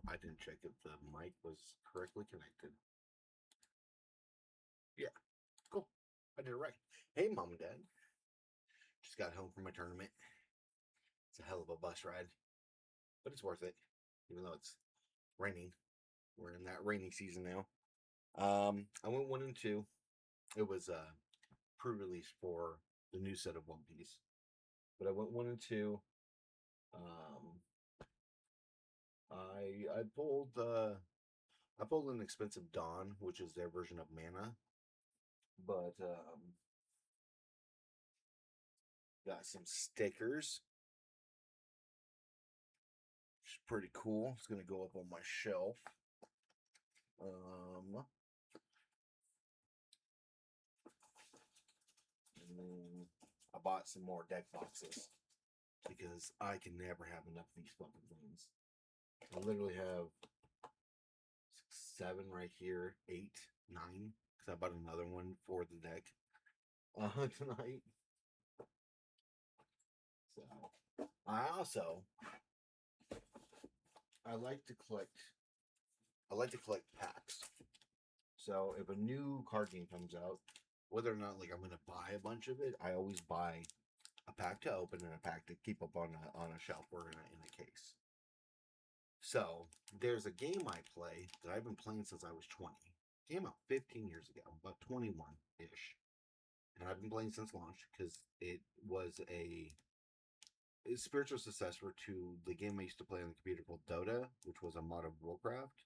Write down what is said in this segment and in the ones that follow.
I didn't check if the mic was correctly connected. Yeah, cool. I did it right. Hey, Mom and Dad. Just got home from my tournament. It's a hell of a bus ride, but it's worth it, even though it's raining. We're in that rainy season now. I went 1 and 2. It was pre-release for the new set of One Piece, but I went 1 and 2. Um, I pulled an expensive Dawn, which is their version of Mana, but got some stickers, which is pretty cool. It's gonna go up on my shelf. Um, and then I bought some more deck boxes because I can never have enough of these fucking things. I literally have 7 right here, 8, 9, because I bought another one for the deck tonight. So I like to collect. I like to collect packs. So if a new card game comes out, whether or not like I'm gonna buy a bunch of it, I always buy a pack to open and a pack to keep up on a shelf or in a case. So there's a game I play that I've been playing since I was 20. It came out 15 years ago, about 21 ish, and I've been playing since launch because it was a spiritual successor to the game I used to play on the computer called Dota, which was a mod of Warcraft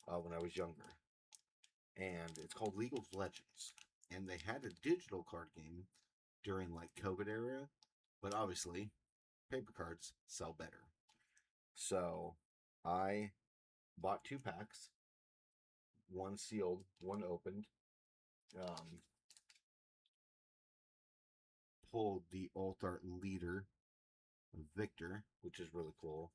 when I was younger. And it's called League of Legends. And they had a digital card game during like COVID era, but obviously paper cards sell better. So I bought 2 packs, one sealed, one opened. Um, Pulled the Altar Leader Victor, which is really cool.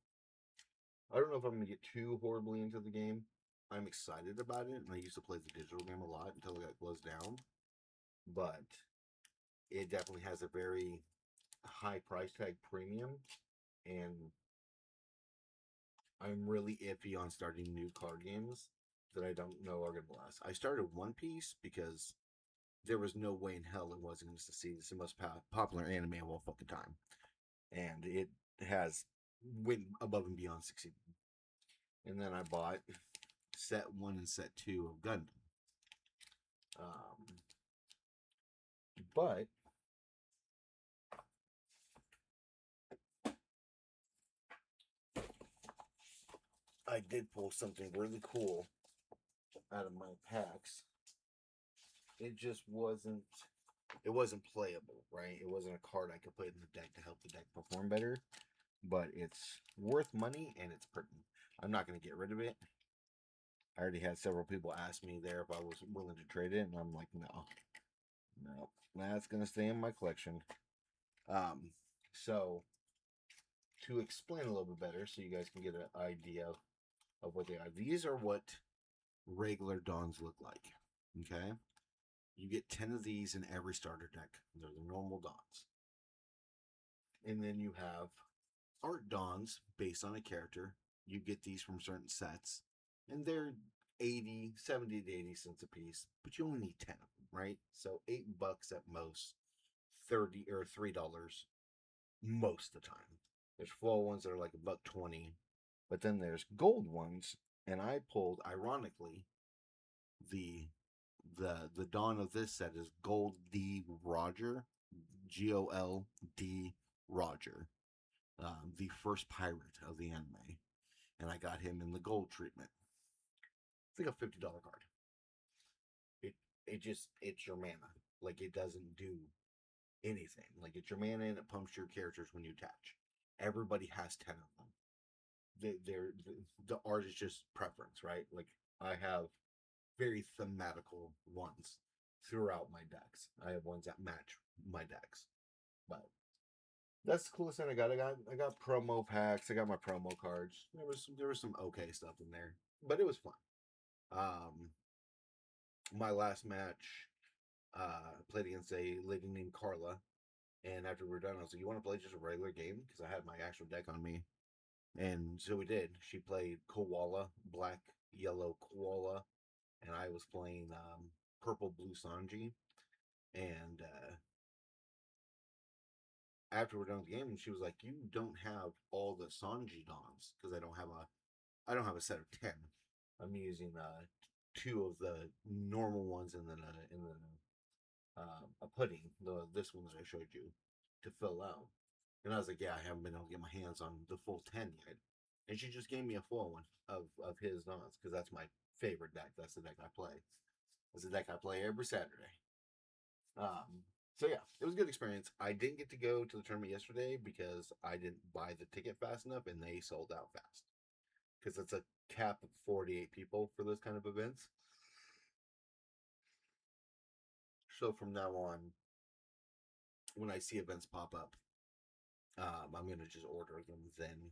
I don't know if I'm going to get too horribly into the game. I'm excited about it, and I used to play the digital game a lot until it got closed down. But it definitely has a very high price tag premium, and I'm really iffy on starting new card games that I don't know are going to last. I started One Piece because there was no way in hell it wasn't going to succeed. It's the most popular anime of all fucking time, and it has went above and beyond succeeding. And then I bought set 1 and set 2 of Gundam. But I did pull something really cool out of my packs. It just wasn't. It wasn't playable, right? It wasn't a card I could put in the deck to help the deck perform better. But it's worth money and it's pretty. I'm not going to get rid of it. I already had several people ask me there if I was willing to trade it, and I'm like, no, that's going to stay in my collection. So to explain a little bit better, so you guys can get an idea of what they are. These are what regular Dawns look like. Okay, you get 10 of these in every starter deck. They're the normal Dawns, and then you have art Dawns based on a character. You get these from certain sets, and they're 80, 70 to 80 cents a piece, but you only need 10 of them, right? So $8 at most, 30 or $3 most of the time. There's full ones that are like $1.20, but then there's gold ones, and I pulled, ironically, the the dawn of this set is Gold D Roger, Gold Roger, the first pirate of the anime, and I got him in the gold treatment. It's like a $50 card. It it's your mana. Like it doesn't do anything. Like it's your mana and it pumps your characters when you attach. Everybody has 10 of them. The art is just preference, right? Like I have very thematical ones throughout my decks. I have ones that match my decks, but that's the coolest thing I got. I got promo packs. I got my promo cards. There was some okay stuff in there, but it was fun. Um, my last match, played against a lady named Carla, and after we were done, I was like, "You want to play just a regular game?" Because I had my actual deck on me, And so we did. She played Koala, black, yellow Koala, and I was playing purple, blue Sanji. And after we're done with the game, she was like, "You don't have all the Sanji dons because I don't have a set of 10. I'm using two of the normal ones and then a pudding, this one that I showed you, to fill out." And I was like, "Yeah, I haven't been able to get my hands on the full 10 yet." And she just gave me a full one of his dons because that's my favorite deck. That's the deck I play. That's the deck I play every Saturday. Um, so yeah, it was a good experience. I didn't get to go to the tournament yesterday because I didn't buy the ticket fast enough, and they sold out fast. Because it's a cap of 48 people for those kind of events. So from now on, when I see events pop up, I'm gonna just order them then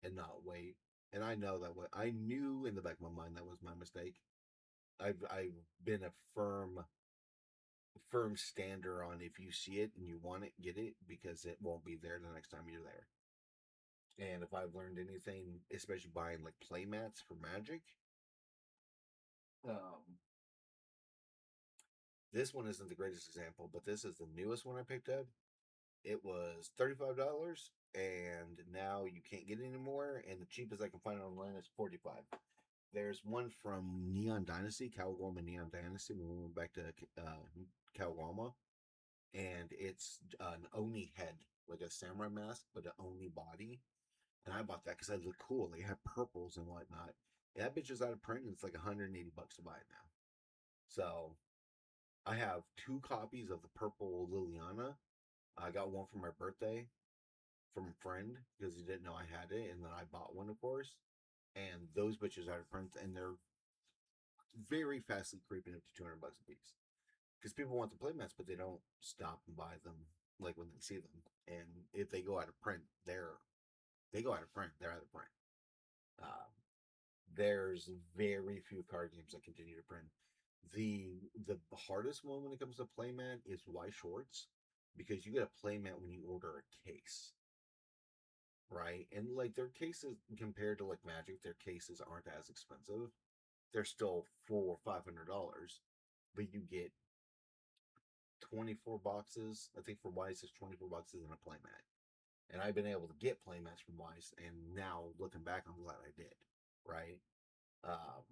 and not wait. And I know that what I knew in the back of my mind that was my mistake. I've been a firm stander on if you see it and you want it, get it because it won't be there the next time you're there. And if I've learned anything, especially buying like play mats for Magic, um, this one isn't the greatest example, but this is the newest one I picked up. It was $35, and now you can't get it anymore. And the cheapest I can find online is 45. There's one from Neon Dynasty, Kawagama Neon Dynasty. When we went back to Kawagama, and it's an Oni head, like a samurai mask, but an Oni body. And I bought that because I look cool. They have purples and whatnot. And that bitch is out of print, and it's like $180 to buy it now. So I have two copies of the purple Liliana. I got one for my birthday from a friend because he didn't know I had it, and then I bought one, of course. And those bitches out of print, and they're very fastly creeping up to $200 a piece because people want the playmats, but they don't stop and buy them like when they see them. And if they go out of print, they go out of print. They're out of print. Um, there's very few card games that continue to print. The hardest one when it comes to playmat is Y Shorts because you get a playmat when you order a case, right? And like their cases compared to like Magic, their cases aren't as expensive. They're still $400-500, but you get 24 boxes. I think for Weiss it's 24 boxes in a playmat. And I've been able to get playmats from Weiss, and now looking back, I'm glad I did. Right? Um,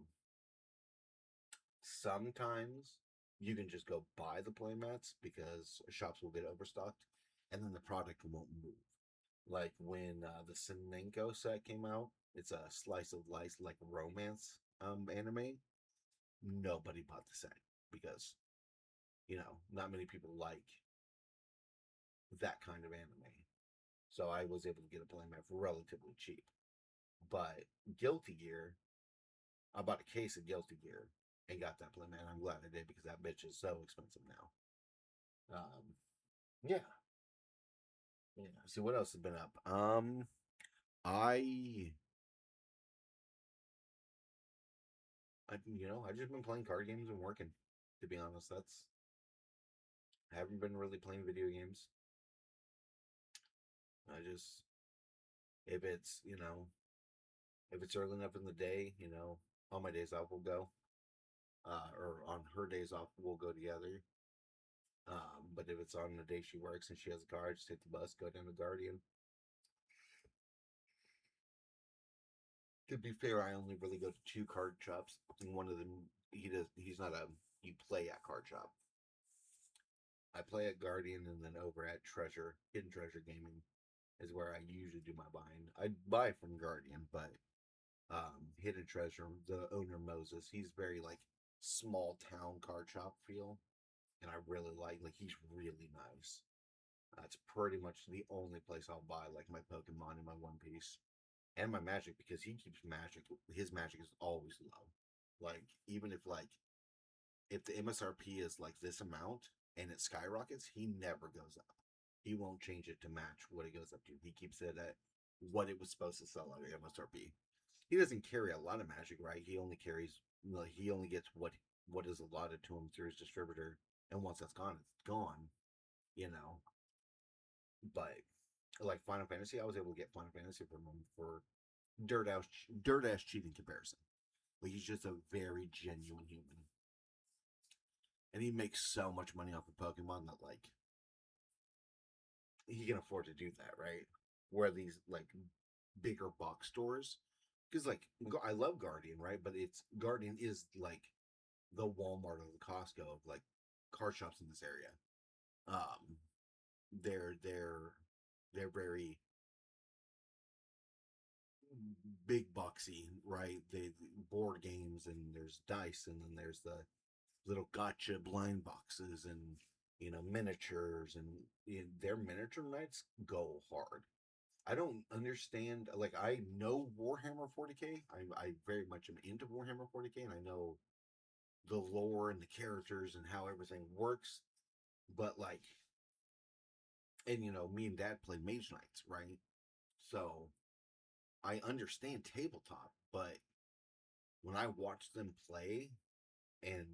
Sometimes you can just go buy the playmats because shops will get overstocked, and then the product won't move. Like when the Sinenko set came out, it's a slice of life like romance anime. Nobody bought the set because not many people like that kind of anime. So I was able to get a playmat for relatively cheap. But Guilty Gear, I bought a case of Guilty Gear and got that playmat. I'm glad I did because that bitch is so expensive now. Yeah, yeah. See what else has been up. I, I just been playing card games and working. To be honest, I haven't been really playing video games. I just if it's if it's early enough in the day, on my days off we'll go. Or on her days off we'll go together. But if it's on the day she works and she has a car, I just take the bus, go down to Guardian. To be fair, I only really go to two card shops. And one of them, he's not a you play at card shop. I play at Guardian, and then over at Hidden Treasure Gaming is where I usually do my buying. I buy from Guardian, but Hidden Treasure, the owner Moses, he's very like small town card shop feel, and I really like he's really nice. That's pretty much the only place I'll buy like my Pokemon and my One Piece and my Magic because he keeps Magic. His Magic is always low. Like even if the MSRP is like this amount and it skyrockets, he never goes up. He won't change it to match what it goes up to. He keeps it at what it was supposed to sell at MSRP. He doesn't carry a lot of Magic, right? He only carries, he only gets what is allotted to him through his distributor, and once that's gone, it's gone. You know, but like Final Fantasy, I was able to get Final Fantasy from him for dirt ass cheating comparison. Like he's just a very genuine human, and he makes so much money off of Pokemon that like he can afford to do that, right? Where these like bigger box stores, because like I love Guardian, right? But it's Guardian is like the Walmart or the Costco of like car shops in this area. Um, they're very big boxy, right? They board games and there's dice and then there's the little gotcha blind boxes and miniatures and their miniature nights go hard. I don't understand. Like I know Warhammer 40k. I very much am into Warhammer 40k, and I know the lore and the characters and how everything works. But like, and me and Dad play Mage Knights, right? So I understand tabletop, but when I watch them play, and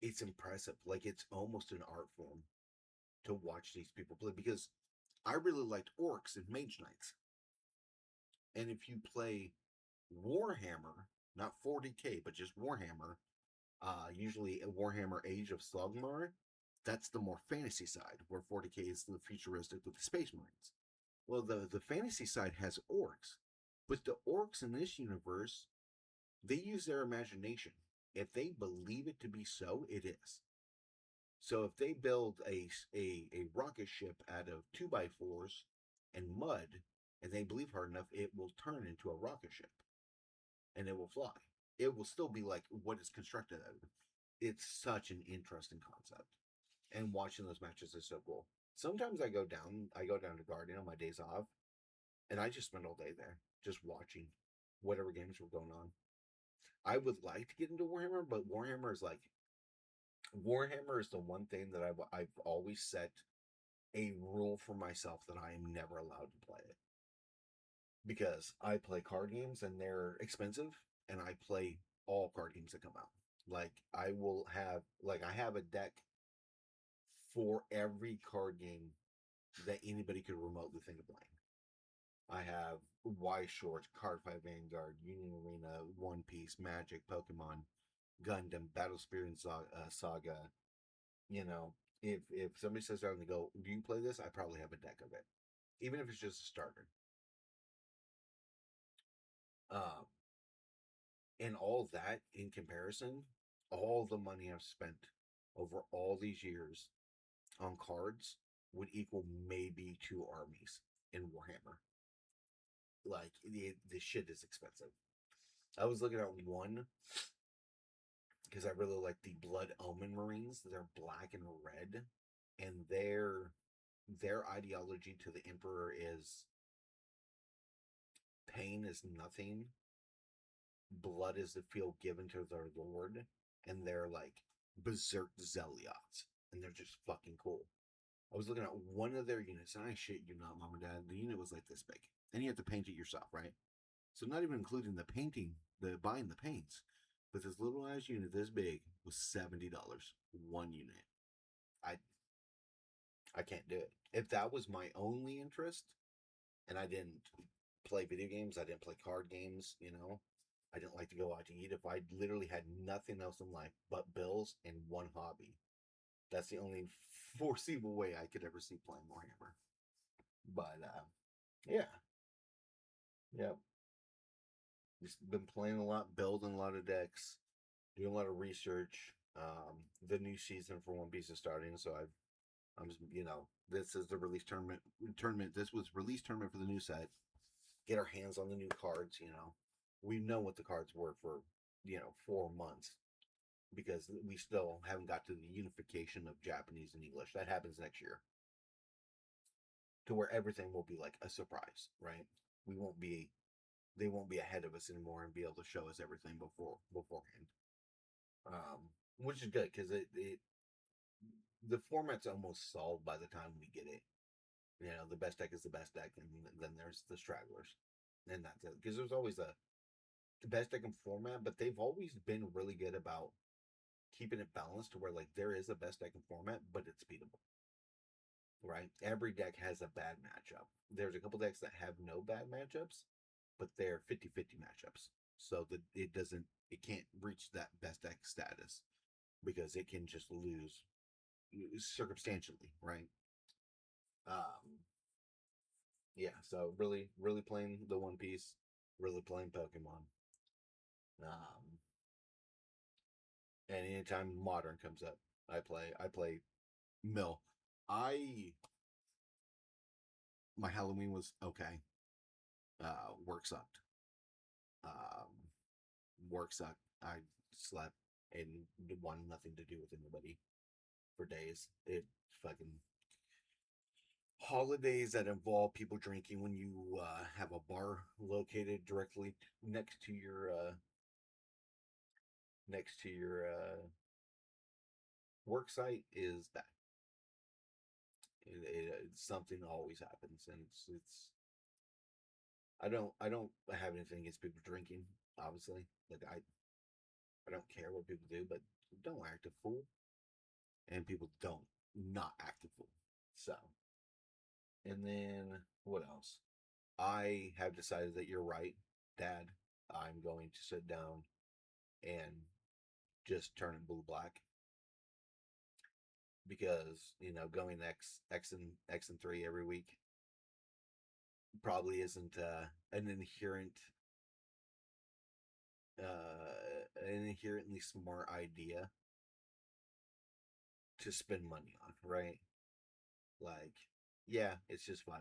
it's impressive. Like it's almost an art form to watch these people play because I really liked orcs and Mage Knights. And if you play Warhammer, not 40k, but just Warhammer, usually a Warhammer Age of Slugmar, that's the more fantasy side, where 40k is the futuristic with the Space Marines. Well, the fantasy side has orcs, but the orcs in this universe, they use their imagination. If they believe it to be so, it is. So if they build a rocket ship out of 2x4s and mud, and they believe hard enough, it will turn into a rocket ship and it will fly. It will still be like what it's constructed out of. It's such an interesting concept, and watching those matches is so cool. Sometimes I go down to Guardian on my days off, and I just spend all day there, just watching whatever games were going on. I would like to get into Warhammer, but Warhammer is the one thing that I've always set a rule for myself that I am never allowed to play it because I play card games and they're expensive, and I play all card games that come out. Like I have a deck for every card game that anybody could remotely think of playing. I have Y Short, Cardfight Vanguard, Union Arena, One Piece, Magic, Pokemon, Gundam, Battle Spirit and Saga. You know, if somebody says down and go, "Do you play this?" I probably have a deck of it, even if it's just a starter. Um, and all that in comparison, all the money I've spent over all these years on cards would equal maybe two armies in Warhammer. Like the shit is expensive. I was looking at one because I really like the Blood Omen Marines. They're black and red, and their ideology to the Emperor is pain is nothing, blood is the field given to their lord, and they're like berserk zealots, and they're just fucking cool. I was looking at one of their units, and I shit you not, mom and dad, the unit was like this big, and you have to paint it yourself, right? So not even including the painting, the buying the paints, but this little ass unit this big was $70 one unit. I I can't do it. If that was my only interest, and I didn't play video games, I didn't play card games, I didn't like to go out to eat. If I literally had nothing else in life but bills and one hobby, that's the only foreseeable way I could ever see playing Warhammer. But yeah, yeah, just been playing a lot, building a lot of decks, doing a lot of research. The new season for One Piece is starting, so I'm just, this is the release tournament. This was release tournament for the new set. Get our hands on the new cards. We know what the cards were for 4 months because we still haven't got to the unification of Japanese and English. That happens next year, to where everything will be like a surprise, right? We won't be, they won't be ahead of us anymore and be able to show us everything beforehand. Which is good because the format's almost solved by the time we get it. The best deck is the best deck, and then there's the stragglers, and that's it. Because there's always the best deck in format, but they've always been really good about keeping it balanced to where like there is a best deck in format, but it's beatable. right? Every deck has a bad matchup. There's a couple decks that have no bad matchups, but they're 50-50 matchups. So that it can't reach that best deck status because it can just lose circumstantially, right? Um, yeah, so really playing the One Piece, really playing Pokemon. Um, and anytime modern comes up, I play Mill. I My Halloween was okay. Work sucked. Um, Work sucked. I slept and wanted nothing to do with anybody for days. It fucking holidays that involve people drinking when you have a bar located directly next to your work site is bad. Something always happens, and it's I don't have anything against people drinking. Obviously, like I don't care what people do, but don't act a fool, and people don't not act a fool. So, and then what else? I have decided that you're right, Dad. I'm going to sit down and just turn it blue black because going X and 3 every week probably isn't an inherently smart idea to spend money on, right? Like, yeah, it's just $5.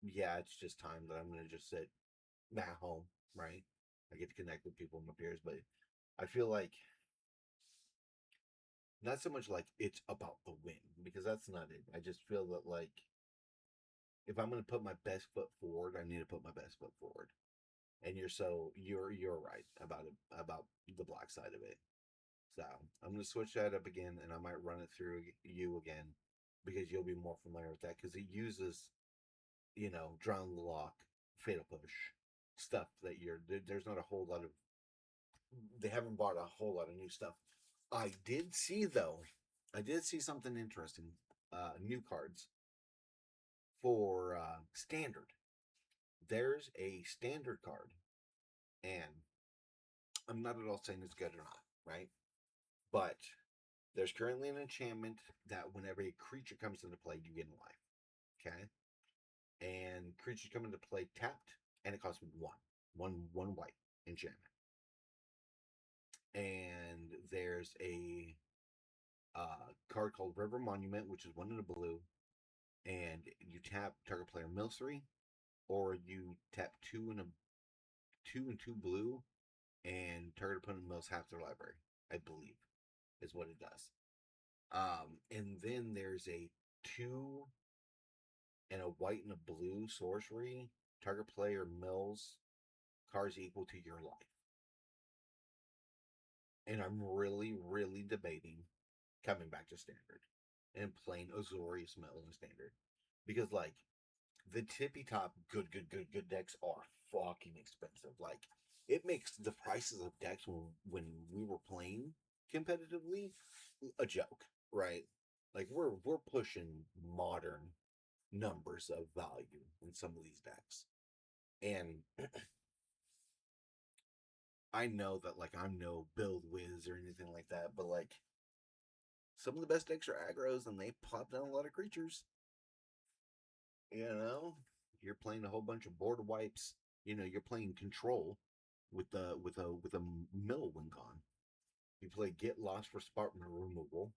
Yeah, it's just time that I'm gonna just sit at home, right? I get to connect with people, my peers, but I feel like not so much like it's about the win because that's not it. I just feel that like if I'm gonna put my best foot forward, I need to put my best foot forward. And you're right about it, about the black side of it. So I'm gonna switch that up again, and I might run it through you again because you'll be more familiar with that because it uses drown the lock, fatal push stuff that there's not a whole lot of. They haven't bought a whole lot of new stuff. I did see though, I did see something interesting. New cards for standard. There's a standard card, and I'm not at all saying it's good or not, right? But there's currently an enchantment that whenever a creature comes into play, you gain life. Okay, and creatures come into play tapped, and it costs one white enchantment. And there's a card called River Monument, which is one in a blue, and you tap target player mills 3, or you tap two and two blue, and target opponent mills half their library. I believe is what it does. And then there's a 2 and a white and a blue sorcery. Target player mills cards equal to your life. And I'm really debating coming back to standard and playing Azorius Mill in standard. Because like the tippy top good decks are fucking expensive. Like it makes the prices of decks when we were playing competitively a joke, right? Like we're pushing modern numbers of value in some of these decks. And I know that like I'm no build whiz or anything like that, but like some of the best decks are aggros and they pop down a lot of creatures. You know, you're playing a whole bunch of board wipes. You're playing control with a mill win con. You play get lost for Spartan removal.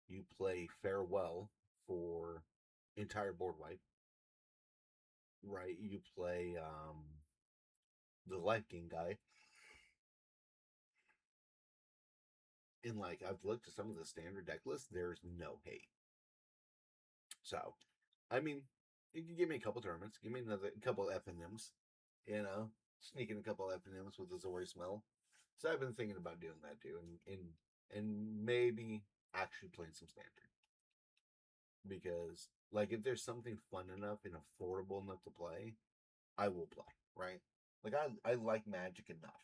You play farewell for entire board wipe. Right? You play the life gain guy. And like I've looked at some of the standard deck lists, there's no hate. So, I mean, you can give me a couple tournaments, give me another couple FNMs, sneak in a couple FNMs with the Zori smell. So I've been thinking about doing that too, and maybe actually playing some standard because like if there's something fun enough and affordable enough to play, I will play. Right? Like I like Magic enough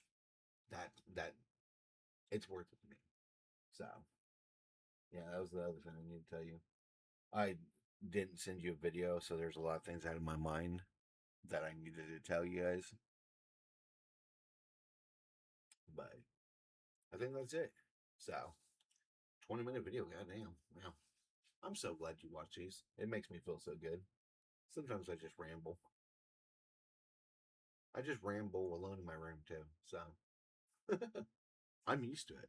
that it's worth it to me. So Yeah, that was the other thing I need to tell you. I didn't send you a video, so there's a lot of things out of my mind that I needed to tell you guys. But I think that's it. So, 20-minute video. Goddamn. Wow. I'm so glad you watch these. It makes me feel so good. Sometimes I just ramble. I just ramble alone in my room too. So, I'm used to it.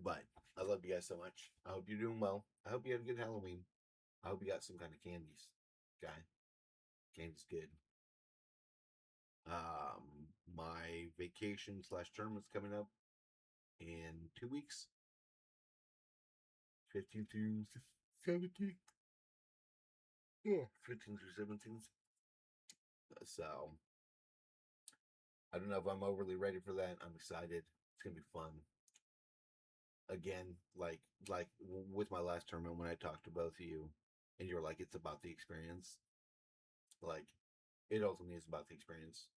But I love you guys so much. I hope you're doing well. I hope you had a good Halloween. I hope you got some kind of candies. Okay. Candy's good. My vacation slash tournament's coming up in 2 weeks. 15th through 17th. Yeah. 15th through 17th. So I don't know if I'm overly ready for that. I'm excited. It's gonna be fun. Again, with my last tournament when I talked to both of you, and you're like, it's about the experience. Like, it ultimately is about the experience.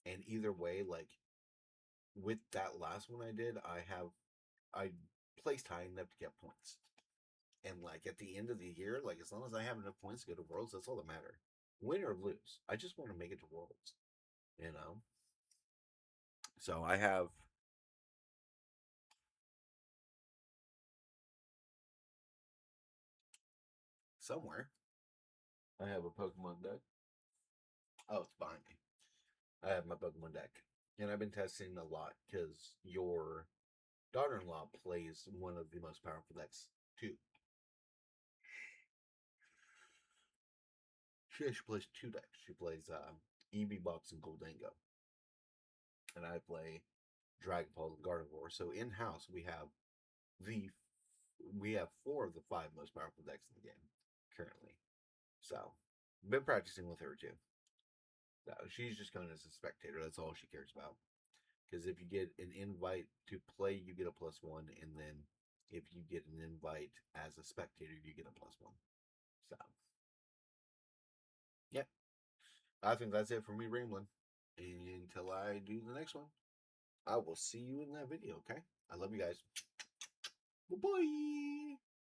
And either way, like with that last one I did, I placed high enough to get points. And like at the end of the year, like as long as I have enough points to go to Worlds, that's all that matters. Win or lose, I just want to make it to Worlds. You know. So I have somewhere. I have a Pokemon deck. Oh, it's behind me. I have my Pokemon deck, and I've been testing a lot because your daughter-in-law plays one of the most powerful decks too. She actually plays two decks. She plays EV Box and Goldango, and I play Dragapult and Gardevoir. So in house the we have four of the five most powerful decks in the game currently. So been practicing with her too. So she's just going as a spectator. That's all she cares about. Because if you get an invite to play, you get a +1, and then if you get an invite as a spectator, you get a +1. So yeah, I think that's it for me rambling. Until I do the next one, I will see you in that video. Okay, I love you guys. Bye bye.